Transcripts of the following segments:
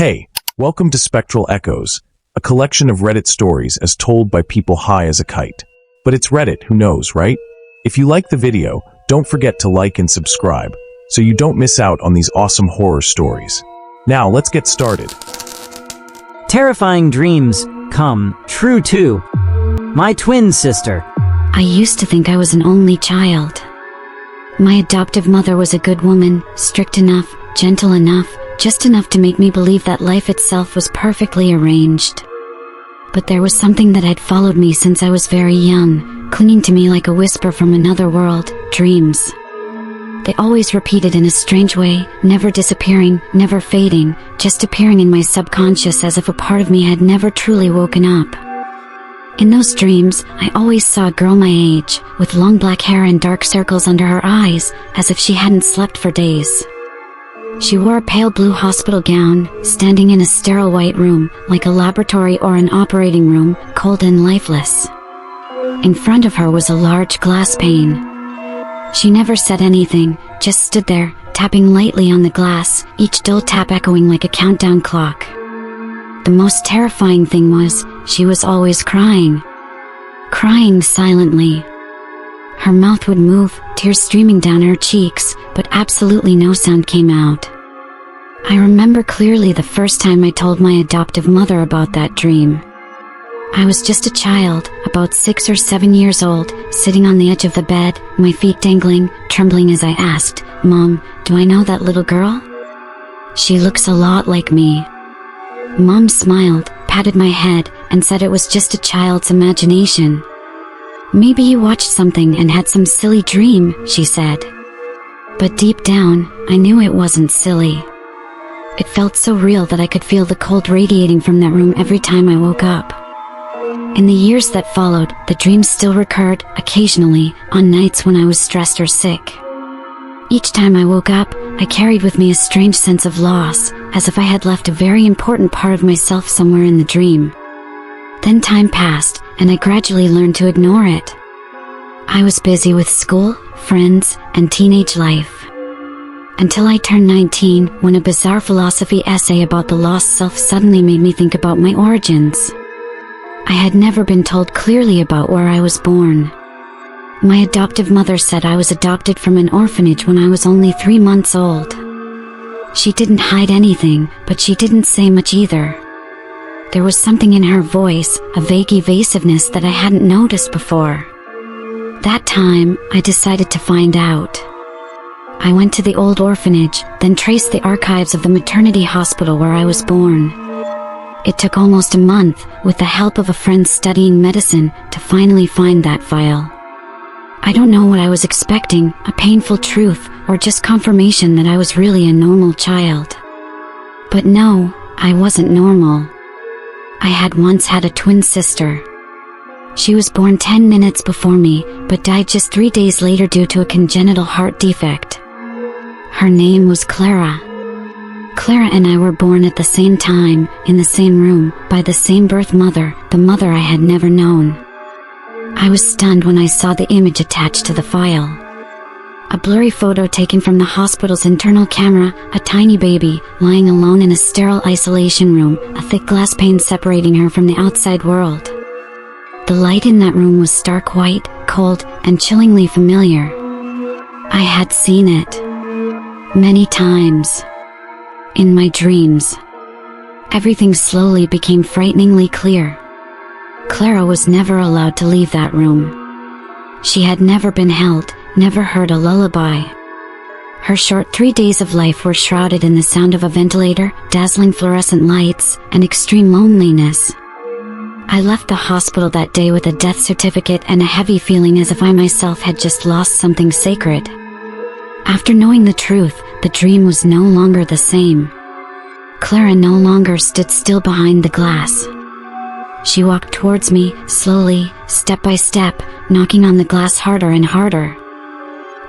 Hey, welcome to Spectral Echoes, a collection of Reddit stories as told by people high as a kite. But it's Reddit, who knows, right? If you like the video, don't forget to like and subscribe, so you don't miss out on these awesome horror stories. Now, let's get started. Terrifying dreams come true too. My twin sister. I used to think I was an only child. My adoptive mother was a good woman, strict enough, gentle enough, just enough to make me believe that life itself was perfectly arranged. But there was something that had followed me since I was very young, clinging to me like a whisper from another world, dreams. They always repeated in a strange way, never disappearing, never fading, just appearing in my subconscious as if a part of me had never truly woken up. In those dreams, I always saw a girl my age, with long black hair and dark circles under her eyes, as if she hadn't slept for days. She wore a pale blue hospital gown, standing in a sterile white room, like a laboratory or an operating room, cold and lifeless. In front of her was a large glass pane. She never said anything, just stood there, tapping lightly on the glass, each dull tap echoing like a countdown clock. The most terrifying thing was, she was always crying. Crying silently. Her mouth would move, tears streaming down her cheeks, but absolutely no sound came out. I remember clearly the first time I told my adoptive mother about that dream. I was just a child, about 6 or 7 years old, sitting on the edge of the bed, my feet dangling, trembling as I asked, "Mom, do I know that little girl? She looks a lot like me." Mom smiled, patted my head, and said it was just a child's imagination. "Maybe you watched something and had some silly dream," she said. But deep down, I knew it wasn't silly. It felt so real that I could feel the cold radiating from that room every time I woke up. In the years that followed, the dreams still recurred, occasionally, on nights when I was stressed or sick. Each time I woke up, I carried with me a strange sense of loss, as if I had left a very important part of myself somewhere in the dream. Then time passed, and I gradually learned to ignore it. I was busy with school, friends, and teenage life. Until I turned 19, when a bizarre philosophy essay about the lost self suddenly made me think about my origins. I had never been told clearly about where I was born. My adoptive mother said I was adopted from an orphanage when I was only 3 months old. She didn't hide anything, but she didn't say much either. There was something in her voice, a vague evasiveness that I hadn't noticed before. That time, I decided to find out. I went to the old orphanage, then traced the archives of the maternity hospital where I was born. It took almost a month, with the help of a friend studying medicine, to finally find that file. I don't know what I was expecting, a painful truth, or just confirmation that I was really a normal child. But no, I wasn't normal. I had once had a twin sister. She was born 10 minutes before me, but died just 3 days later due to a congenital heart defect. Her name was Clara. Clara and I were born at the same time, in the same room, by the same birth mother, the mother I had never known. I was stunned when I saw the image attached to the file. A blurry photo taken from the hospital's internal camera, a tiny baby, lying alone in a sterile isolation room, a thick glass pane separating her from the outside world. The light in that room was stark white, cold, and chillingly familiar. I had seen it. Many times. In my dreams. Everything slowly became frighteningly clear. Clara was never allowed to leave that room. She had never been held, never heard a lullaby. Her short 3 days of life were shrouded in the sound of a ventilator, dazzling fluorescent lights, and extreme loneliness. I left the hospital that day with a death certificate and a heavy feeling as if I myself had just lost something sacred. After knowing the truth, the dream was no longer the same. Clara no longer stood still behind the glass. She walked towards me, slowly, step by step, knocking on the glass harder and harder.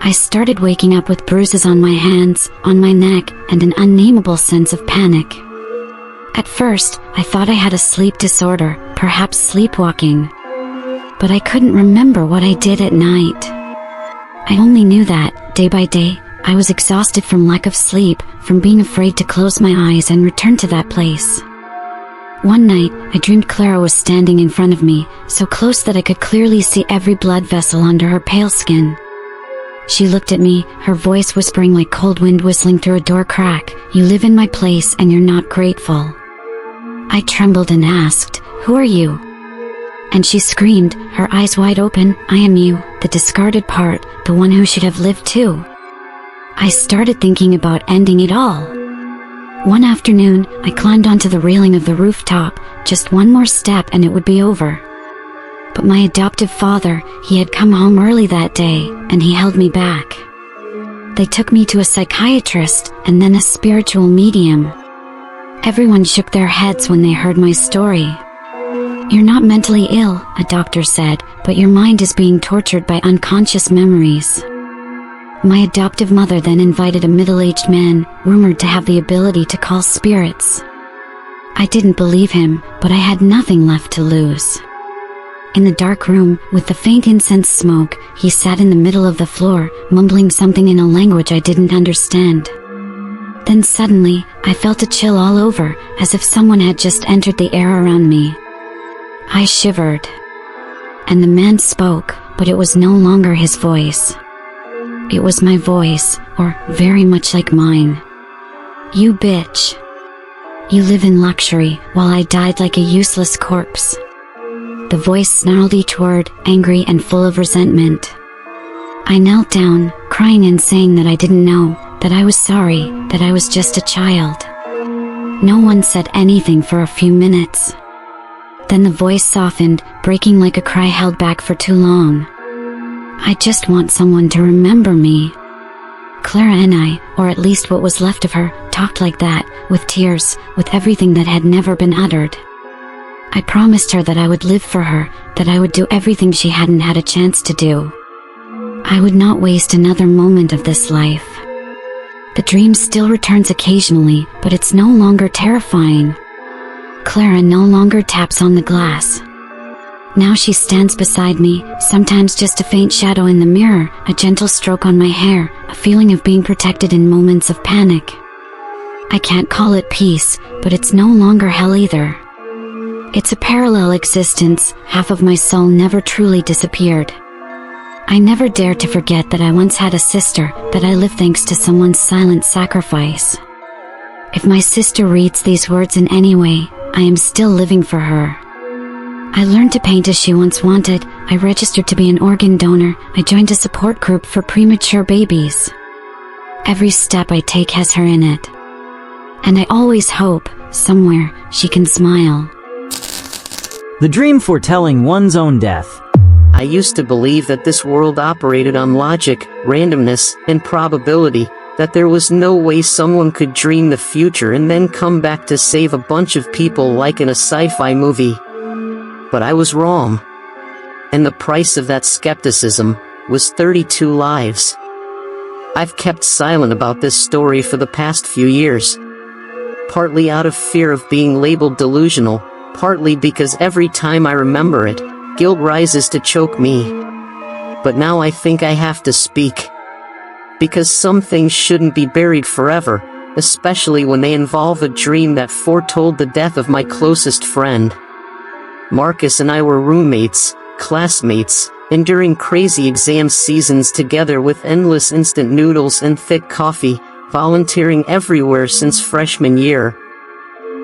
I started waking up with bruises on my hands, on my neck, and an unnameable sense of panic. At first, I thought I had a sleep disorder, perhaps sleepwalking. But I couldn't remember what I did at night. I only knew that, day by day, I was exhausted from lack of sleep, from being afraid to close my eyes and return to that place. One night, I dreamed Clara was standing in front of me, so close that I could clearly see every blood vessel under her pale skin. She looked at me, her voice whispering like cold wind whistling through a door crack, "You live in my place and you're not grateful." I trembled and asked, "Who are you?" And she screamed, her eyes wide open, "I am you, the discarded part, the one who should have lived too." I started thinking about ending it all. One afternoon, I climbed onto the railing of the rooftop, just one more step and it would be over. But my adoptive father, he had come home early that day, and he held me back. They took me to a psychiatrist, and then a spiritual medium. Everyone shook their heads when they heard my story. "You're not mentally ill," a doctor said, "but your mind is being tortured by unconscious memories." My adoptive mother then invited a middle-aged man, rumored to have the ability to call spirits. I didn't believe him, but I had nothing left to lose. In the dark room, with the faint incense smoke, he sat in the middle of the floor, mumbling something in a language I didn't understand. Then suddenly, I felt a chill all over, as if someone had just entered the air around me. I shivered. And the man spoke, but it was no longer his voice. It was my voice, or very much like mine. "You bitch. You live in luxury, while I died like a useless corpse." The voice snarled each word, angry and full of resentment. I knelt down, crying and saying that I didn't know, that I was sorry, that I was just a child. No one said anything for a few minutes. Then the voice softened, breaking like a cry held back for too long. "I just want someone to remember me." Clara and I, or at least what was left of her, talked like that, with tears, with everything that had never been uttered. I promised her that I would live for her, that I would do everything she hadn't had a chance to do. I would not waste another moment of this life. The dream still returns occasionally, but it's no longer terrifying. Clara no longer taps on the glass. Now she stands beside me, sometimes just a faint shadow in the mirror, a gentle stroke on my hair, a feeling of being protected in moments of panic. I can't call it peace, but it's no longer hell either. It's a parallel existence, half of my soul never truly disappeared. I never dared to forget that I once had a sister, that I live thanks to someone's silent sacrifice. If my sister reads these words in any way, I am still living for her. I learned to paint as she once wanted, I registered to be an organ donor, I joined a support group for premature babies. Every step I take has her in it. And I always hope, somewhere, she can smile. The dream foretelling one's own death. I used to believe that this world operated on logic, randomness, and probability, that there was no way someone could dream the future and then come back to save a bunch of people like in a sci-fi movie. But I was wrong. And the price of that skepticism was 32 lives. I've kept silent about this story for the past few years. Partly out of fear of being labeled delusional, partly because every time I remember it, guilt rises to choke me. But now I think I have to speak. Because some things shouldn't be buried forever, especially when they involve a dream that foretold the death of my closest friend. Marcus and I were roommates, classmates, enduring crazy exam seasons together with endless instant noodles and thick coffee, volunteering everywhere since freshman year.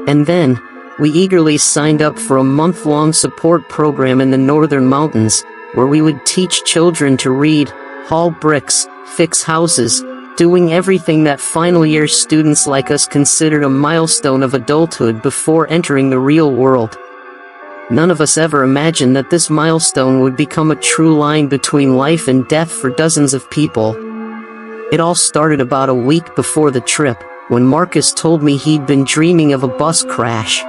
And then, we eagerly signed up for a month-long support program in the northern mountains, where we would teach children to read, haul bricks, fix houses, doing everything that final year students like us considered a milestone of adulthood before entering the real world. None of us ever imagined that this milestone would become a true line between life and death for dozens of people. It all started about a week before the trip, when Marcus told me he'd been dreaming of a bus crash.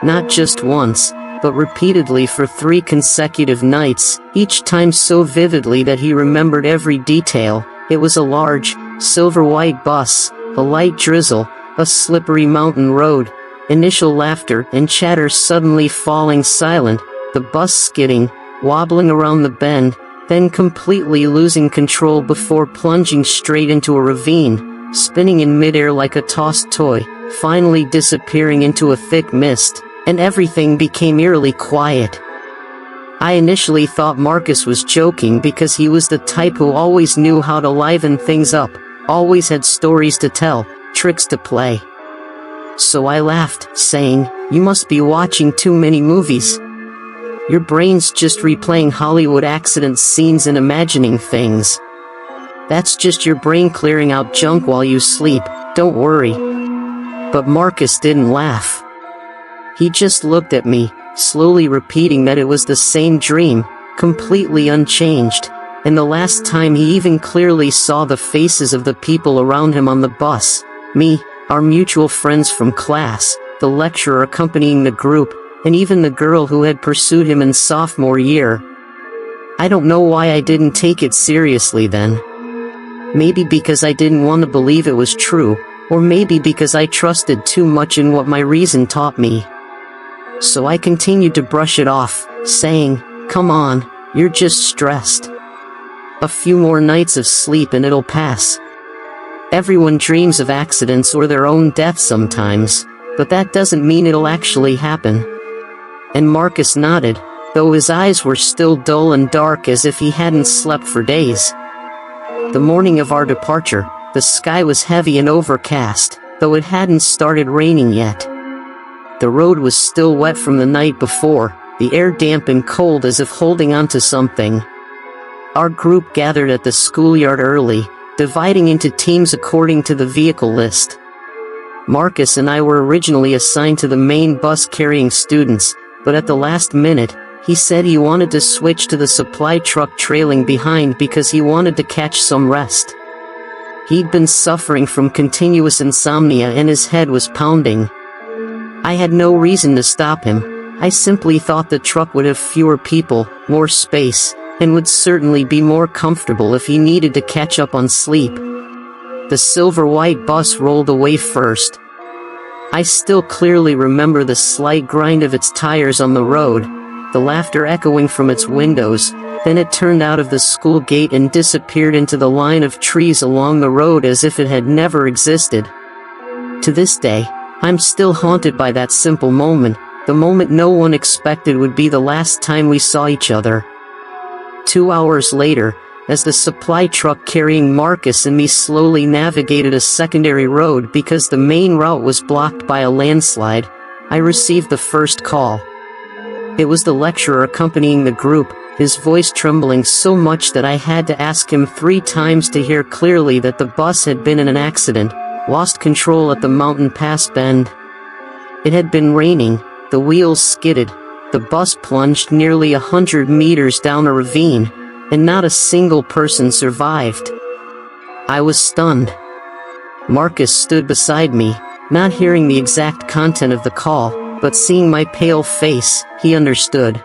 Not just once, but repeatedly for 3 consecutive nights, each time so vividly that he remembered every detail. It was a large, silver-white bus, a light drizzle, a slippery mountain road, initial laughter and chatter suddenly falling silent, the bus skidding, wobbling around the bend, then completely losing control before plunging straight into a ravine, spinning in midair like a tossed toy, finally disappearing into a thick mist, and everything became eerily quiet. I initially thought Marcus was joking because he was the type who always knew how to liven things up, always had stories to tell, tricks to play. So I laughed, saying, "You must be watching too many movies. Your brain's just replaying Hollywood accident scenes and imagining things. That's just your brain clearing out junk while you sleep, don't worry." But Marcus didn't laugh. He just looked at me, slowly repeating that it was the same dream, completely unchanged, and the last time he even clearly saw the faces of the people around him on the bus, me, our mutual friends from class, the lecturer accompanying the group, and even the girl who had pursued him in sophomore year. I don't know why I didn't take it seriously then. Maybe because I didn't want to believe it was true, or maybe because I trusted too much in what my reason taught me. So I continued to brush it off, saying, "Come on, you're just stressed. A few more nights of sleep and it'll pass. Everyone dreams of accidents or their own death sometimes, but that doesn't mean it'll actually happen." And Marcus nodded, though his eyes were still dull and dark as if he hadn't slept for days. The morning of our departure, the sky was heavy and overcast, though it hadn't started raining yet. The road was still wet from the night before, the air damp and cold as if holding onto something. Our group gathered at the schoolyard early, dividing into teams according to the vehicle list. Marcus and I were originally assigned to the main bus carrying students, but at the last minute, he said he wanted to switch to the supply truck trailing behind because he wanted to catch some rest. He'd been suffering from continuous insomnia and his head was pounding. I had no reason to stop him. I simply thought the truck would have fewer people, more space, and would certainly be more comfortable if he needed to catch up on sleep. The silver-white bus rolled away first. I still clearly remember the slight grind of its tires on the road, the laughter echoing from its windows. Then it turned out of the school gate and disappeared into the line of trees along the road as if it had never existed. To this day, I'm still haunted by that simple moment, the moment no one expected would be the last time we saw each other. 2 hours later, as the supply truck carrying Marcus and me slowly navigated a secondary road because the main route was blocked by a landslide, I received the first call. It was the lecturer accompanying the group, his voice trembling so much that I had to ask him 3 times to hear clearly that the bus had been in an accident, lost control at the mountain pass bend. It had been raining, the wheels skidded, the bus plunged nearly 100 meters down a ravine, and not a single person survived. I was stunned. Marcus stood beside me, not hearing the exact content of the call, but seeing my pale face, he understood.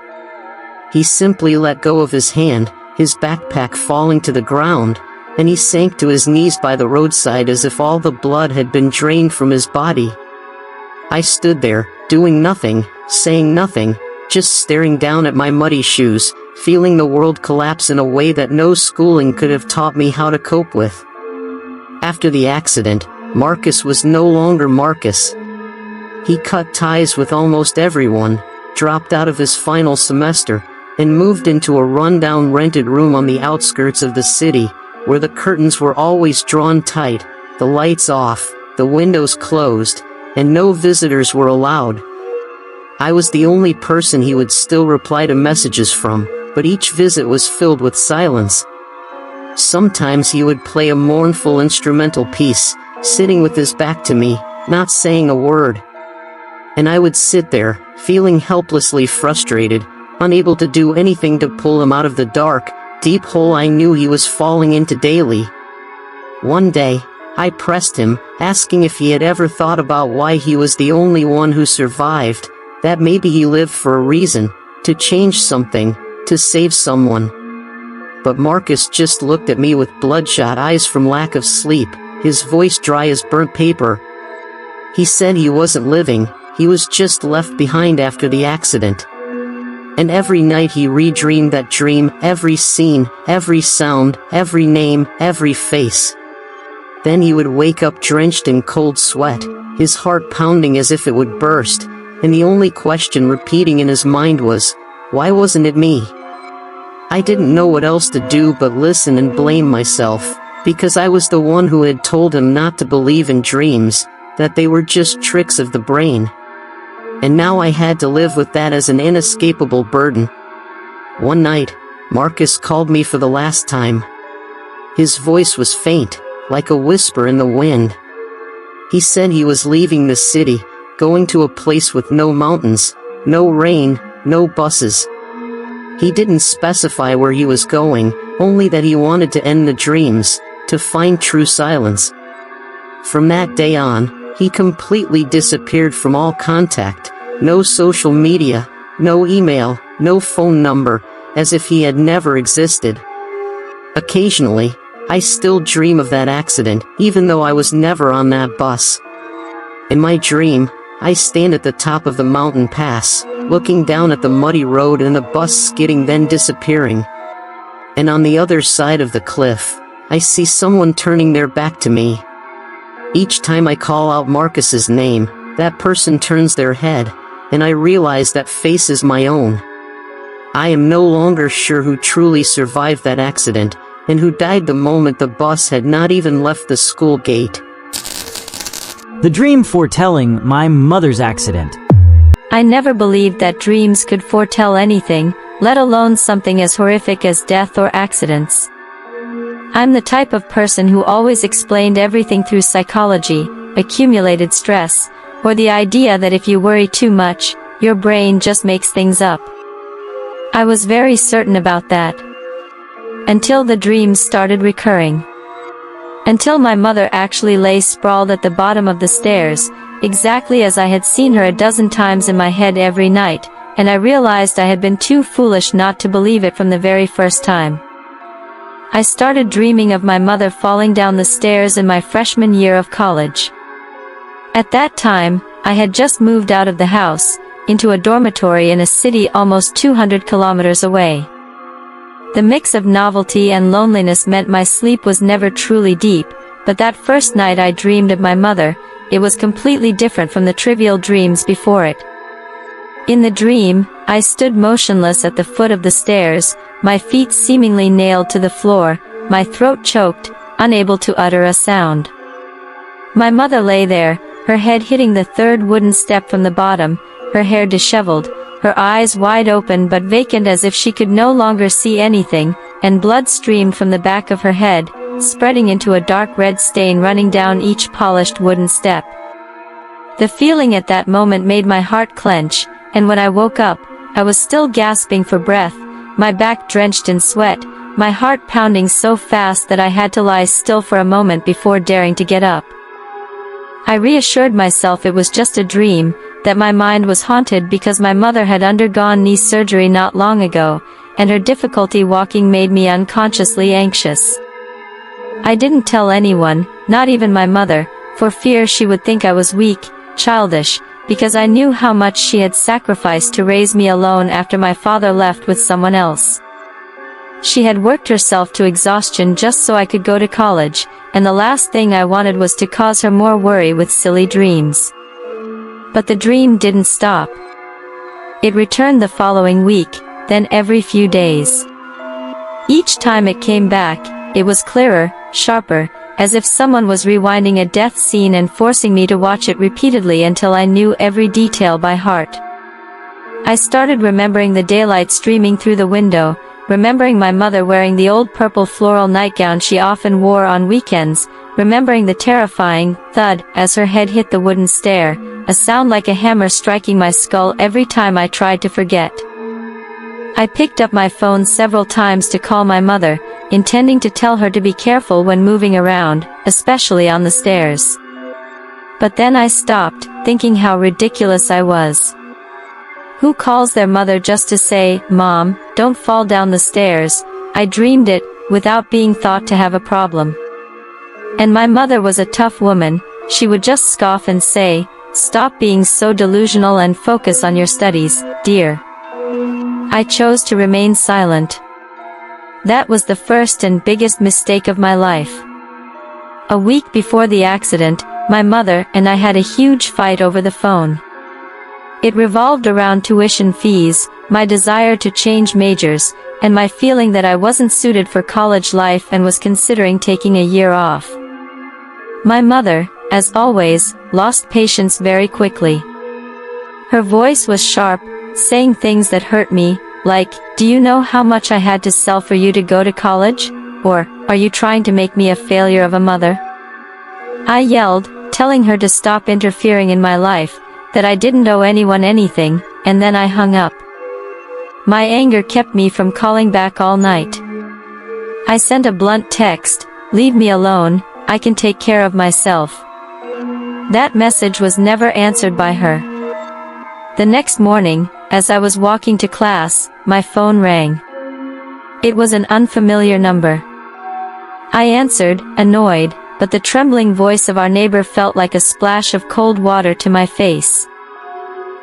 He simply let go of his hand, his backpack falling to the ground, and he sank to his knees by the roadside as if all the blood had been drained from his body. I stood there, doing nothing, saying nothing, just staring down at my muddy shoes, feeling the world collapse in a way that no schooling could have taught me how to cope with. After the accident, Marcus was no longer Marcus. He cut ties with almost everyone, dropped out of his final semester, and moved into a rundown rented room on the outskirts of the city, where the curtains were always drawn tight, the lights off, the windows closed, and no visitors were allowed. I was the only person he would still reply to messages from, but each visit was filled with silence. Sometimes he would play a mournful instrumental piece, sitting with his back to me, not saying a word. And I would sit there, feeling helplessly frustrated, unable to do anything to pull him out of the dark, deep hole I knew he was falling into daily. One day, I pressed him, asking if he had ever thought about why he was the only one who survived, that maybe he lived for a reason, to change something, to save someone. But Marcus just looked at me with bloodshot eyes from lack of sleep, his voice dry as burnt paper. He said he wasn't living, he was just left behind after the accident. and every night he redreamed that dream, every scene, every sound, every name, every face. Then he would wake up drenched in cold sweat, his heart pounding as if it would burst, and the only question repeating in his mind was, why wasn't it me? I didn't know what else to do but listen and blame myself, because I was the one who had told him not to believe in dreams, that they were just tricks of the brain. And now I had to live with that as an inescapable burden. One night, Marcus called me for the last time. His voice was faint, like a whisper in the wind. He said he was leaving the city, going to a place with no mountains, no rain, no buses. He didn't specify where he was going, only that he wanted to end the dreams, to find true silence. From that day on, he completely disappeared from all contact, no social media, no email, no phone number, as if he had never existed. Occasionally, I still dream of that accident, even though I was never on that bus. In my dream, I stand at the top of the mountain pass, looking down at the muddy road and the bus skidding then disappearing. And on the other side of the cliff, I see someone turning their back to me. Each time I call out Marcus's name, that person turns their head, and I realize that face is my own. I am no longer sure who truly survived that accident, and who died the moment the bus had not even left the school gate. The dream foretelling my mother's accident. I never believed that dreams could foretell anything, let alone something as horrific as death or accidents. I'm the type of person who always explained everything through psychology, accumulated stress, or the idea that if you worry too much, your brain just makes things up. I was very certain about that. Until the dreams started recurring. Until my mother actually lay sprawled at the bottom of the stairs, exactly as I had seen her a dozen times in my head every night, and I realized I had been too foolish not to believe it from the very first time. I started dreaming of my mother falling down the stairs in my freshman year of college. At that time, I had just moved out of the house, into a dormitory in a city almost 200 kilometers away. The mix of novelty and loneliness meant my sleep was never truly deep, but that first night I dreamed of my mother, it was completely different from the trivial dreams before it. In the dream, I stood motionless at the foot of the stairs, my feet seemingly nailed to the floor, my throat choked, unable to utter a sound. My mother lay there, her head hitting the third wooden step from the bottom, her hair disheveled, her eyes wide open but vacant as if she could no longer see anything, and blood streamed from the back of her head, spreading into a dark red stain running down each polished wooden step. The feeling at that moment made my heart clench, and when I woke up, I was still gasping for breath, my back drenched in sweat, my heart pounding so fast that I had to lie still for a moment before daring to get up. I reassured myself it was just a dream, that my mind was haunted because my mother had undergone knee surgery not long ago, and her difficulty walking made me unconsciously anxious. I didn't tell anyone, not even my mother, for fear she would think I was weak, childish, because I knew how much she had sacrificed to raise me alone after my father left with someone else. She had worked herself to exhaustion just so I could go to college, and the last thing I wanted was to cause her more worry with silly dreams. But the dream didn't stop. It returned the following week, then every few days. Each time it came back, it was clearer, sharper, as if someone was rewinding a death scene and forcing me to watch it repeatedly until I knew every detail by heart. I started remembering the daylight streaming through the window, remembering my mother wearing the old purple floral nightgown she often wore on weekends, remembering the terrifying thud as her head hit the wooden stair, a sound like a hammer striking my skull every time I tried to forget. I picked up my phone several times to call my mother, intending to tell her to be careful when moving around, especially on the stairs. But then I stopped, thinking how ridiculous I was. Who calls their mother just to say, "Mom, don't fall down the stairs"? I dreamed it, without being thought to have a problem. And my mother was a tough woman, she would just scoff and say, "Stop being so delusional and focus on your studies, dear." I chose to remain silent. That was the first and biggest mistake of my life. A week before the accident, my mother and I had a huge fight over the phone. It revolved around tuition fees, my desire to change majors, and my feeling that I wasn't suited for college life and was considering taking a year off. My mother, as always, lost patience very quickly. Her voice was sharp, saying things that hurt me, like, "Do you know how much I had to sell for you to go to college? Or, are you trying to make me a failure of a mother?" I yelled, telling her to stop interfering in my life, that I didn't owe anyone anything, and then I hung up. My anger kept me from calling back all night. I sent a blunt text, "Leave me alone, I can take care of myself." That message was never answered by her. The next morning, as I was walking to class, my phone rang. It was an unfamiliar number. I answered, annoyed, but the trembling voice of our neighbor felt like a splash of cold water to my face.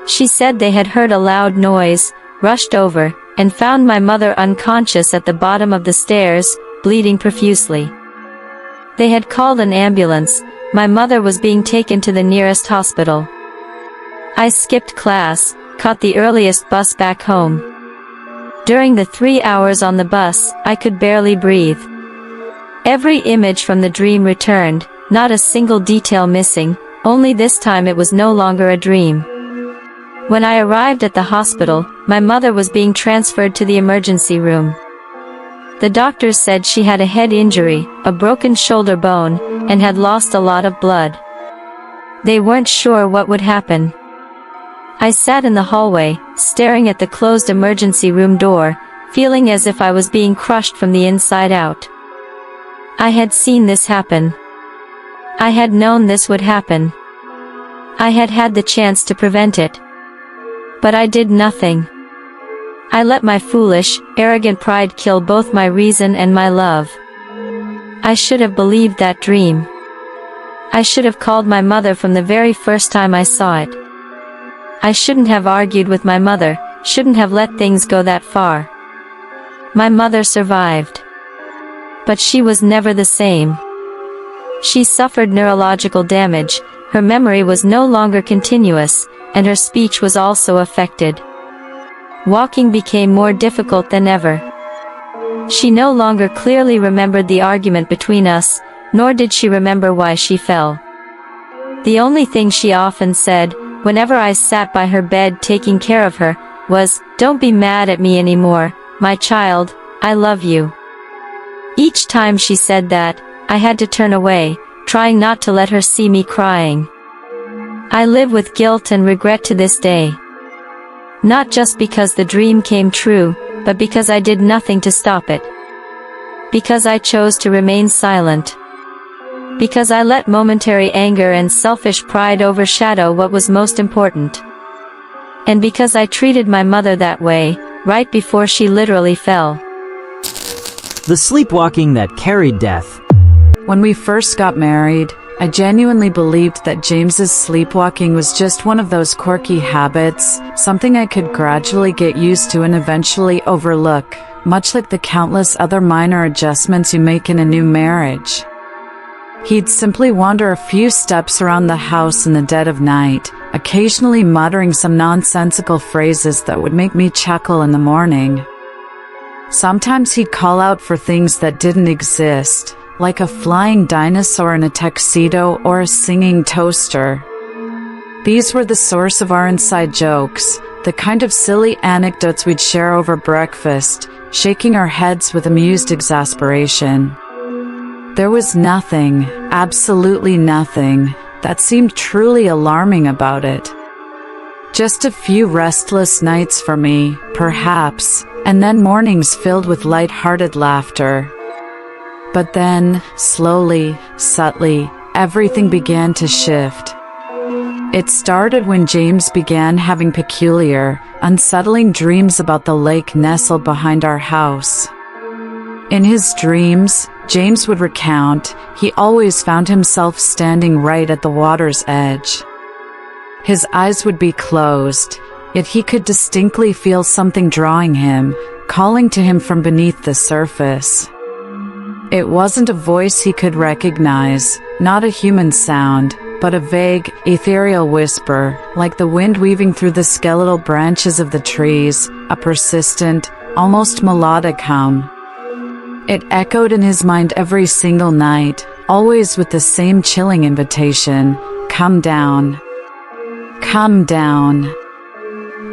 She said they had heard a loud noise, rushed over, and found my mother unconscious at the bottom of the stairs, bleeding profusely. They had called an ambulance. My mother was being taken to the nearest hospital. I skipped class, caught the earliest bus back home. During the 3 hours on the bus, I could barely breathe. Every image from the dream returned, not a single detail missing, only this time it was no longer a dream. When I arrived at the hospital, my mother was being transferred to the emergency room. The doctors said she had a head injury, a broken shoulder bone, and had lost a lot of blood. They weren't sure what would happen. I sat in the hallway, staring at the closed emergency room door, feeling as if I was being crushed from the inside out. I had seen this happen. I had known this would happen. I had had the chance to prevent it. But I did nothing. I let my foolish, arrogant pride kill both my reason and my love. I should have believed that dream. I should have called my mother from the very first time I saw it. I shouldn't have argued with my mother, shouldn't have let things go that far. My mother survived. But she was never the same. She suffered neurological damage, her memory was no longer continuous, and her speech was also affected. Walking became more difficult than ever. She no longer clearly remembered the argument between us, nor did she remember why she fell. The only thing she often said, whenever I sat by her bed taking care of her, was, "Don't be mad at me anymore, my child, I love you." Each time she said that, I had to turn away, trying not to let her see me crying. I live with guilt and regret to this day. Not just because the dream came true, but because I did nothing to stop it. Because I chose to remain silent. Because I let momentary anger and selfish pride overshadow what was most important. And because I treated my mother that way, right before she literally fell. The sleepwalking that carried death. When we first got married, I genuinely believed that James's sleepwalking was just one of those quirky habits, something I could gradually get used to and eventually overlook, much like the countless other minor adjustments you make in a new marriage. He'd simply wander a few steps around the house in the dead of night, occasionally muttering some nonsensical phrases that would make me chuckle in the morning. Sometimes he'd call out for things that didn't exist, like a flying dinosaur in a tuxedo or a singing toaster. These were the source of our inside jokes, the kind of silly anecdotes we'd share over breakfast, shaking our heads with amused exasperation. There was nothing, absolutely nothing, that seemed truly alarming about it. Just a few restless nights for me, perhaps, and then mornings filled with light-hearted laughter. But then, slowly, subtly, everything began to shift. It started when James began having peculiar, unsettling dreams about the lake nestled behind our house. In his dreams, James would recount, he always found himself standing right at the water's edge. His eyes would be closed, yet he could distinctly feel something drawing him, calling to him from beneath the surface. It wasn't a voice he could recognize, not a human sound, but a vague, ethereal whisper, like the wind weaving through the skeletal branches of the trees, a persistent, almost melodic hum. It echoed in his mind every single night, always with the same chilling invitation, "Come down. Come down."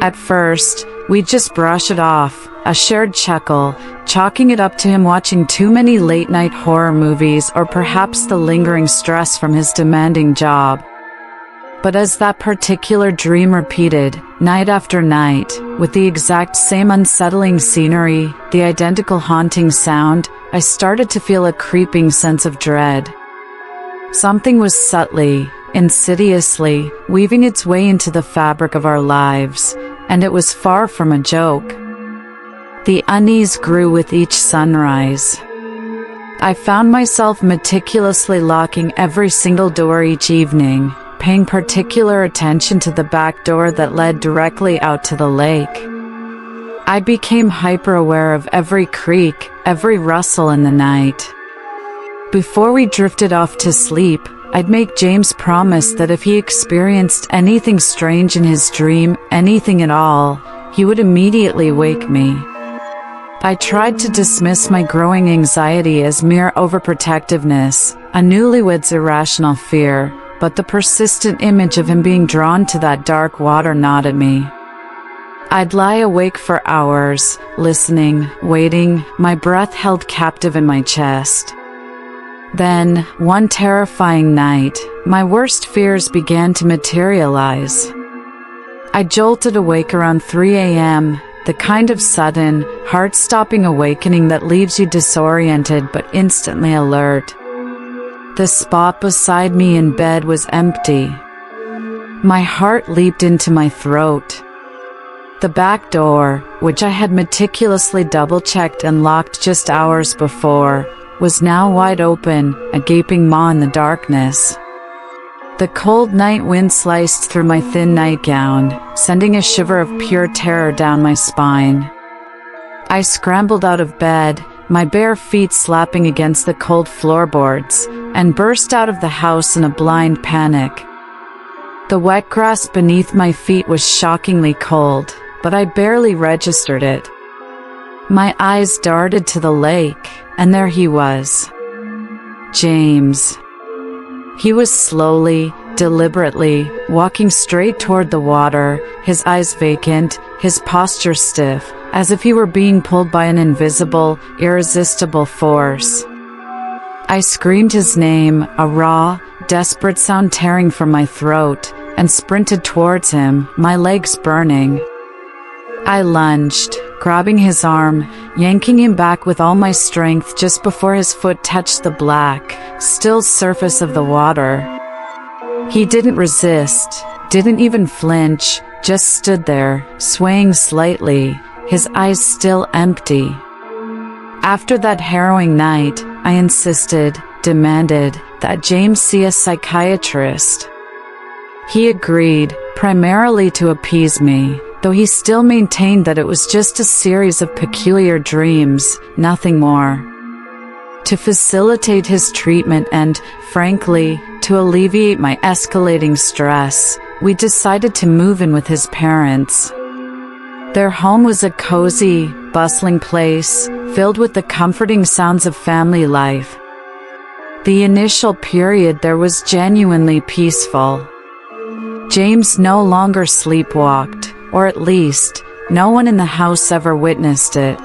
At first, we'd just brush it off, a shared chuckle, chalking it up to him watching too many late-night horror movies or perhaps the lingering stress from his demanding job. But as that particular dream repeated, night after night, with the exact same unsettling scenery, the identical haunting sound, I started to feel a creeping sense of dread. Something was subtly, insidiously, weaving its way into the fabric of our lives, and it was far from a joke. The unease grew with each sunrise. I found myself meticulously locking every single door each evening, paying particular attention to the back door that led directly out to the lake. I became hyper-aware of every creak, every rustle in the night. Before we drifted off to sleep, I'd make James promise that if he experienced anything strange in his dream, anything at all, he would immediately wake me. I tried to dismiss my growing anxiety as mere overprotectiveness, a newlywed's irrational fear, but the persistent image of him being drawn to that dark water gnawed at me. I'd lie awake for hours, listening, waiting, my breath held captive in my chest. Then, one terrifying night, my worst fears began to materialize. I jolted awake around 3 a.m., the kind of sudden, heart-stopping awakening that leaves you disoriented but instantly alert. The spot beside me in bed was empty. My heart leaped into my throat. The back door, which I had meticulously double-checked and locked just hours before, was now wide open, a gaping maw in the darkness. The cold night wind sliced through my thin nightgown, sending a shiver of pure terror down my spine. I scrambled out of bed, my bare feet slapping against the cold floorboards, and burst out of the house in a blind panic. The wet grass beneath my feet was shockingly cold, but I barely registered it. My eyes darted to the lake, and there he was. James. He was slowly, deliberately, walking straight toward the water, his eyes vacant, his posture stiff, as if he were being pulled by an invisible, irresistible force. I screamed his name, a raw, desperate sound tearing from my throat, and sprinted towards him, my legs burning. I lunged, grabbing his arm, yanking him back with all my strength just before his foot touched the black, still surface of the water. He didn't resist, didn't even flinch, just stood there, swaying slightly, his eyes still empty. After that harrowing night, I insisted, demanded, that James see a psychiatrist. He agreed, primarily to appease me, though he still maintained that it was just a series of peculiar dreams, nothing more. To facilitate his treatment and, frankly, to alleviate my escalating stress, we decided to move in with his parents. Their home was a cozy, bustling place, filled with the comforting sounds of family life. The initial period there was genuinely peaceful. James no longer sleepwalked, or at least, no one in the house ever witnessed it.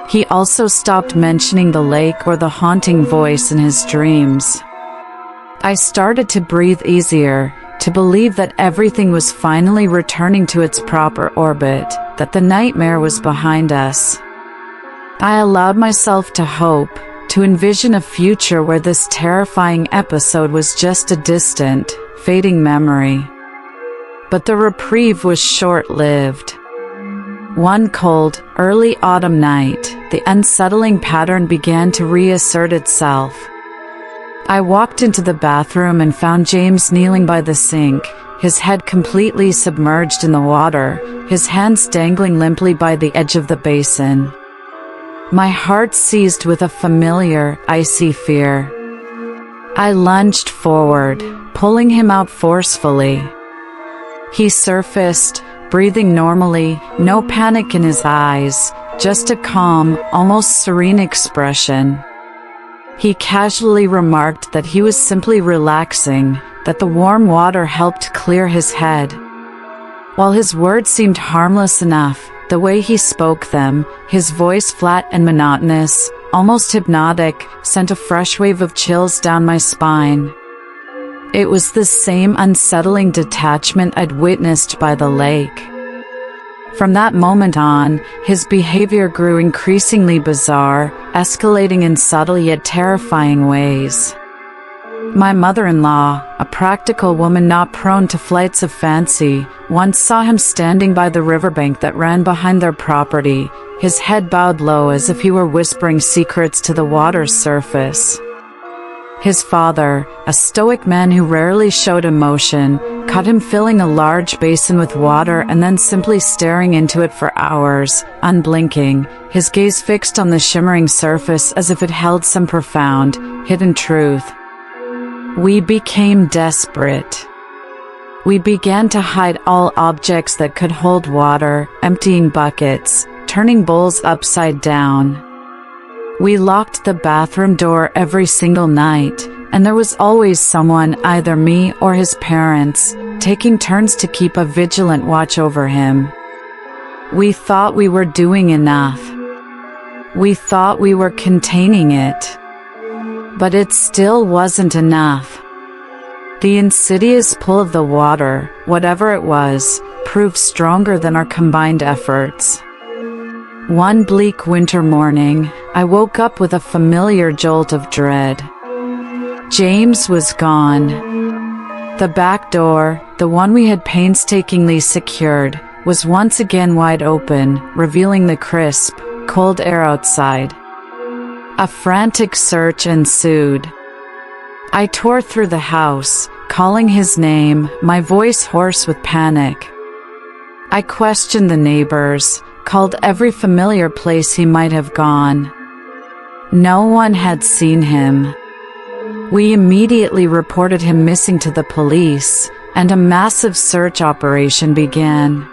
He also stopped mentioning the lake or the haunting voice in his dreams. I started to breathe easier, to believe that everything was finally returning to its proper orbit, that the nightmare was behind us. I allowed myself to hope, to envision a future where this terrifying episode was just a distant, fading memory. But the reprieve was short-lived. One cold, early autumn night, the unsettling pattern began to reassert itself. I walked into the bathroom and found James kneeling by the sink, his head completely submerged in the water, his hands dangling limply by the edge of the basin. My heart seized with a familiar, icy fear. I lunged forward, pulling him out forcefully. He surfaced, breathing normally, no panic in his eyes, just a calm, almost serene expression. He casually remarked that he was simply relaxing, that the warm water helped clear his head. While his words seemed harmless enough, the way he spoke them, his voice flat and monotonous, almost hypnotic, sent a fresh wave of chills down my spine. It was the same unsettling detachment I'd witnessed by the lake. From that moment on, his behavior grew increasingly bizarre, escalating in subtle yet terrifying ways. My mother-in-law, a practical woman not prone to flights of fancy, once saw him standing by the riverbank that ran behind their property, his head bowed low as if he were whispering secrets to the water's surface. His father, a stoic man who rarely showed emotion, caught him filling a large basin with water and then simply staring into it for hours, unblinking, his gaze fixed on the shimmering surface as if it held some profound, hidden truth. We became desperate. We began to hide all objects that could hold water, emptying buckets, turning bowls upside down. We locked the bathroom door every single night, and there was always someone, either me or his parents, taking turns to keep a vigilant watch over him. We thought we were doing enough. We thought we were containing it. But it still wasn't enough. The insidious pull of the water, whatever it was, proved stronger than our combined efforts. One bleak winter morning, I woke up with a familiar jolt of dread. James was gone. The back door, the one we had painstakingly secured, was once again wide open, revealing the crisp, cold air outside. A frantic search ensued. I tore through the house, calling his name, my voice hoarse with panic. I questioned the neighbors, called every familiar place he might have gone. No one had seen him. We immediately reported him missing to the police, and a massive search operation began.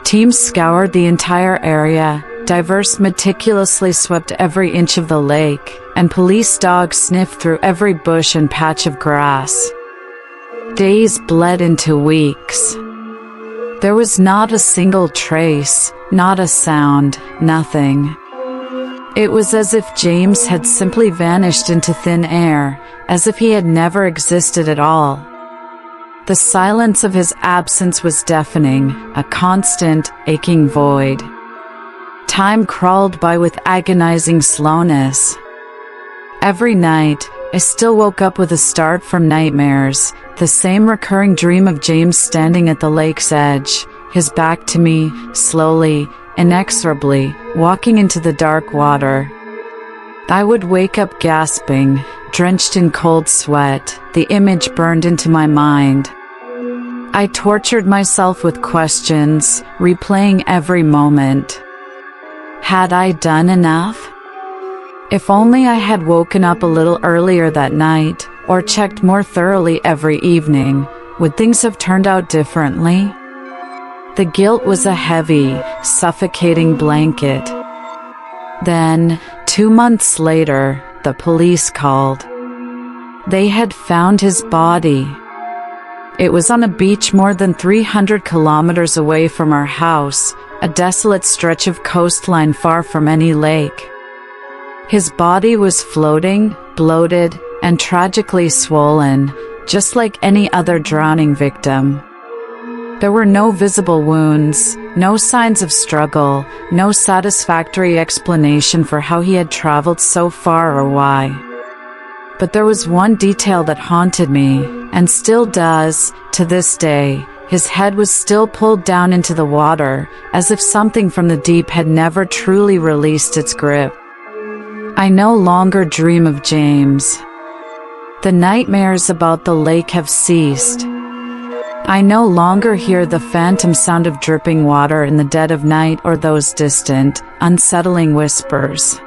Teams scoured the entire area, divers meticulously swept every inch of the lake, and police dogs sniffed through every bush and patch of grass. Days bled into weeks. There was not a single trace, not a sound, nothing. It was as if James had simply vanished into thin air, as if he had never existed at all. The silence of his absence was deafening, a constant, aching void. Time crawled by with agonizing slowness. Every night, I still woke up with a start from nightmares, the same recurring dream of James standing at the lake's edge, his back to me, slowly, inexorably, walking into the dark water. I would wake up gasping, drenched in cold sweat, the image burned into my mind. I tortured myself with questions, replaying every moment. Had I done enough? If only I had woken up a little earlier that night, or checked more thoroughly every evening, would things have turned out differently? The guilt was a heavy, suffocating blanket. Then, 2 months later, the police called. They had found his body. It was on a beach more than 300 kilometers away from our house, a desolate stretch of coastline far from any lake. His body was floating, bloated, and tragically swollen, just like any other drowning victim. There were no visible wounds, no signs of struggle, no satisfactory explanation for how he had traveled so far or why. But there was one detail that haunted me, and still does, to this day. His head was still pulled down into the water, as if something from the deep had never truly released its grip. I no longer dream of James. The nightmares about the lake have ceased. I no longer hear the phantom sound of dripping water in the dead of night or those distant, unsettling whispers.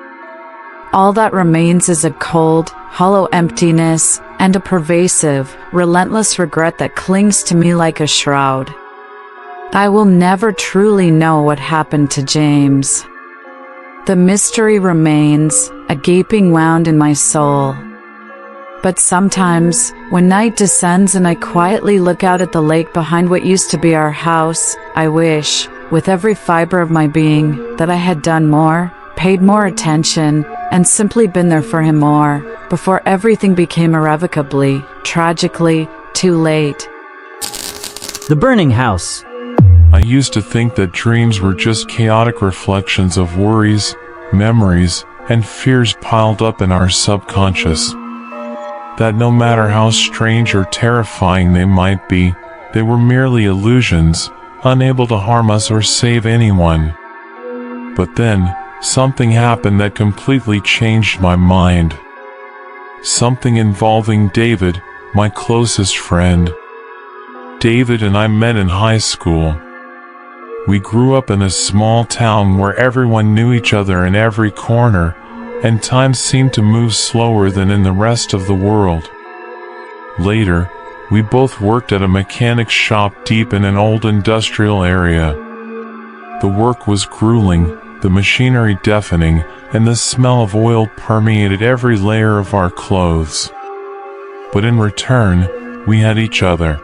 All that remains is a cold, hollow emptiness, and a pervasive, relentless regret that clings to me like a shroud. I will never truly know what happened to James. The mystery remains, a gaping wound in my soul. But sometimes, when night descends and I quietly look out at the lake behind what used to be our house, I wish, with every fiber of my being, that I had done more, paid more attention, and simply been there for him more, before everything became irrevocably, tragically, too late. The Burning House. I used to think that dreams were just chaotic reflections of worries, memories, and fears piled up in our subconscious. That no matter how strange or terrifying they might be, they were merely illusions, unable to harm us or save anyone. But then, something happened that completely changed my mind. Something involving David, my closest friend. David and I met in high school. We grew up in a small town where everyone knew each other in every corner, and time seemed to move slower than in the rest of the world. Later, we both worked at a mechanic's shop deep in an old industrial area. The work was grueling, the machinery deafening, and the smell of oil permeated every layer of our clothes. But in return, we had each other.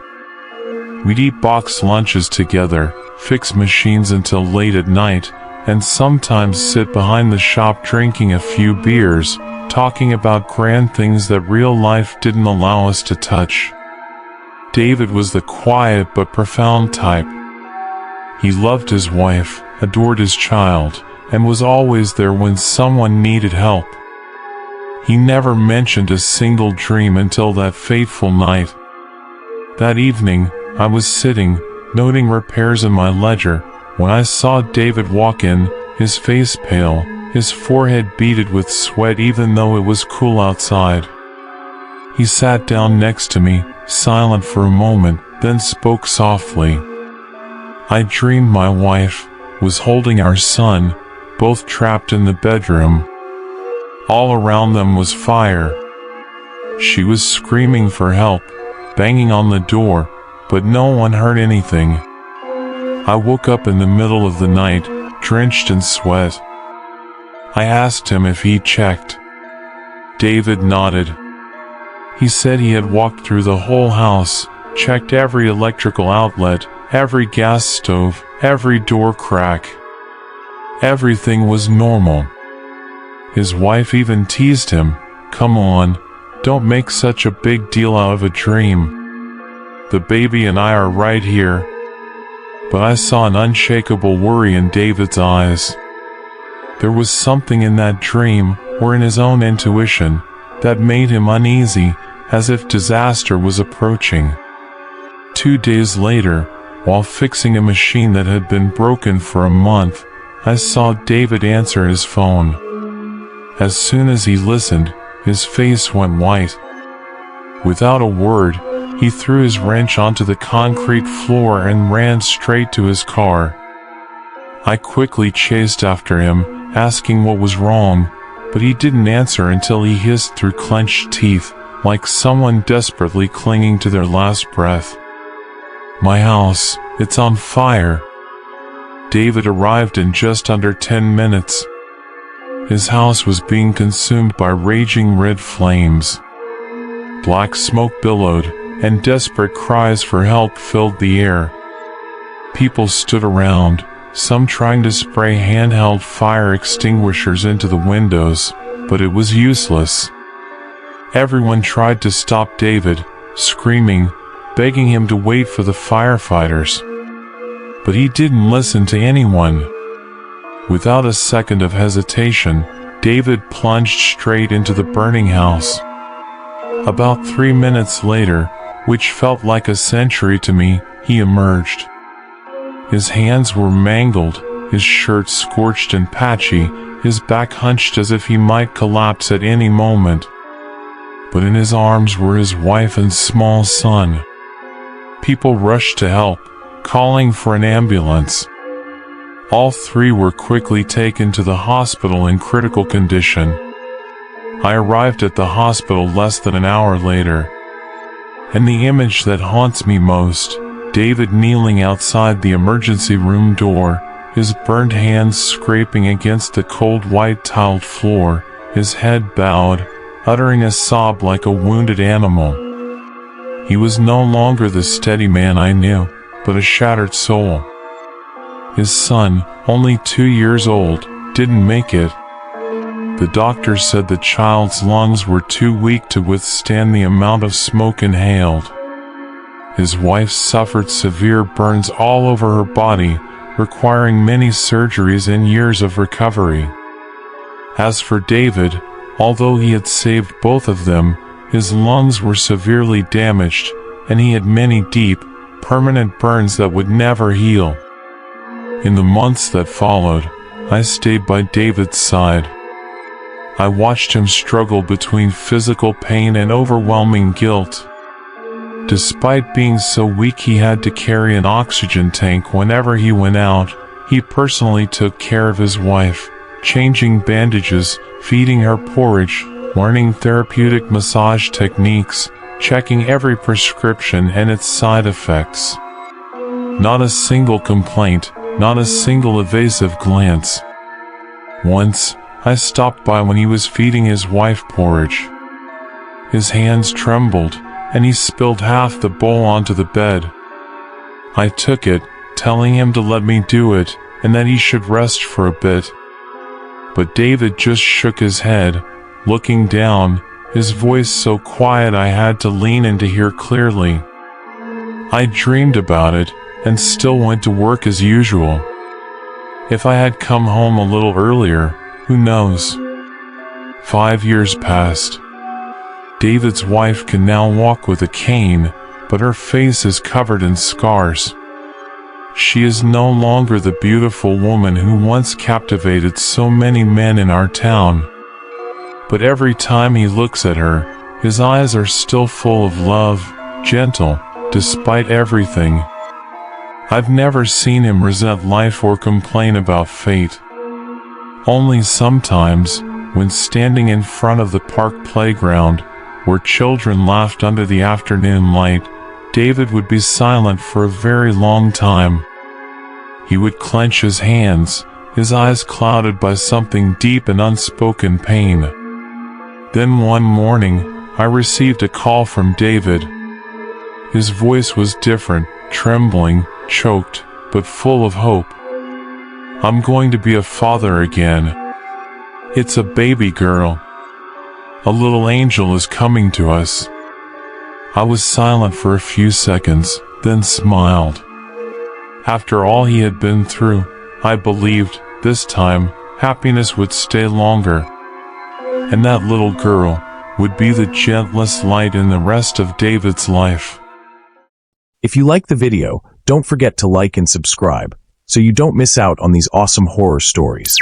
We'd eat boxed lunches together, fix machines until late at night, and sometimes sit behind the shop drinking a few beers, talking about grand things that real life didn't allow us to touch. David was the quiet but profound type. He loved his wife, adored his child, and was always there when someone needed help. He never mentioned a single dream until that fateful night. That evening, I was sitting, noting repairs in my ledger, when I saw David walk in, his face pale, his forehead beaded with sweat even though it was cool outside. He sat down next to me, silent for a moment, then spoke softly. I dreamed my wife was holding our son, both trapped in the bedroom. All around them was fire. She was screaming for help, banging on the door, but no one heard anything. I woke up in the middle of the night, drenched in sweat. I asked him if he checked. David nodded. He said he had walked through the whole house, checked every electrical outlet, every gas stove, every door crack. Everything was normal. His wife even teased him, "Come on, don't make such a big deal out of a dream. The baby and I are right here." But I saw an unshakable worry in David's eyes. There was something in that dream, or in his own intuition, that made him uneasy, as if disaster was approaching. 2 days later, while fixing a machine that had been broken for a month, I saw David answer his phone. As soon as he listened, his face went white. Without a word, he threw his wrench onto the concrete floor and ran straight to his car. I quickly chased after him, asking what was wrong, but he didn't answer until he hissed through clenched teeth, like someone desperately clinging to their last breath. "My house, it's on fire." David arrived in just under 10 minutes. His house was being consumed by raging red flames. Black smoke billowed, and desperate cries for help filled the air. People stood around, some trying to spray handheld fire extinguishers into the windows, but it was useless. Everyone tried to stop David, screaming, begging him to wait for the firefighters. But he didn't listen to anyone. Without a second of hesitation, David plunged straight into the burning house. About 3 minutes later, which felt like a century to me, he emerged. His hands were mangled, his shirt scorched and patchy, his back hunched as if he might collapse at any moment. But in his arms were his wife and small son. People rushed to help, calling for an ambulance. All three were quickly taken to the hospital in critical condition. I arrived at the hospital less than an hour later. And the image that haunts me most, David kneeling outside the emergency room door, his burned hands scraping against the cold white tiled floor, his head bowed, uttering a sob like a wounded animal. He was no longer the steady man I knew, but a shattered soul. His son, only 2 years old, didn't make it. The doctor said the child's lungs were too weak to withstand the amount of smoke inhaled. His wife suffered severe burns all over her body, requiring many surgeries and years of recovery. As for David, although he had saved both of them, his lungs were severely damaged, and he had many deep, permanent burns that would never heal. In the months that followed, I stayed by David's side. I watched him struggle between physical pain and overwhelming guilt. Despite being so weak he had to carry an oxygen tank whenever he went out, he personally took care of his wife, changing bandages, feeding her porridge, learning therapeutic massage techniques, checking every prescription and its side effects. Not a single complaint, not a single evasive glance. Once, I stopped by when he was feeding his wife porridge. His hands trembled, and he spilled half the bowl onto the bed. I took it, telling him to let me do it, and that he should rest for a bit. But David just shook his head, looking down, his voice so quiet I had to lean in to hear clearly. I dreamed about it, and still went to work as usual. If I had come home a little earlier, who knows? 5 years passed. David's wife can now walk with a cane, but her face is covered in scars. She is no longer the beautiful woman who once captivated so many men in our town. But every time he looks at her, his eyes are still full of love, gentle, despite everything. I've never seen him resent life or complain about fate. Only sometimes, when standing in front of the park playground, where children laughed under the afternoon light, David would be silent for a very long time. He would clench his hands, his eyes clouded by something deep and unspoken pain. Then one morning, I received a call from David. His voice was different, trembling, choked, but full of hope. I'm going to be a father again. It's a baby girl. A little angel is coming to us. I was silent for a few seconds, then smiled. After all he had been through, I believed, this time, happiness would stay longer. And that little girl would be the gentlest light in the rest of David's life. If you like the video, don't forget to like and subscribe, so you don't miss out on these awesome horror stories.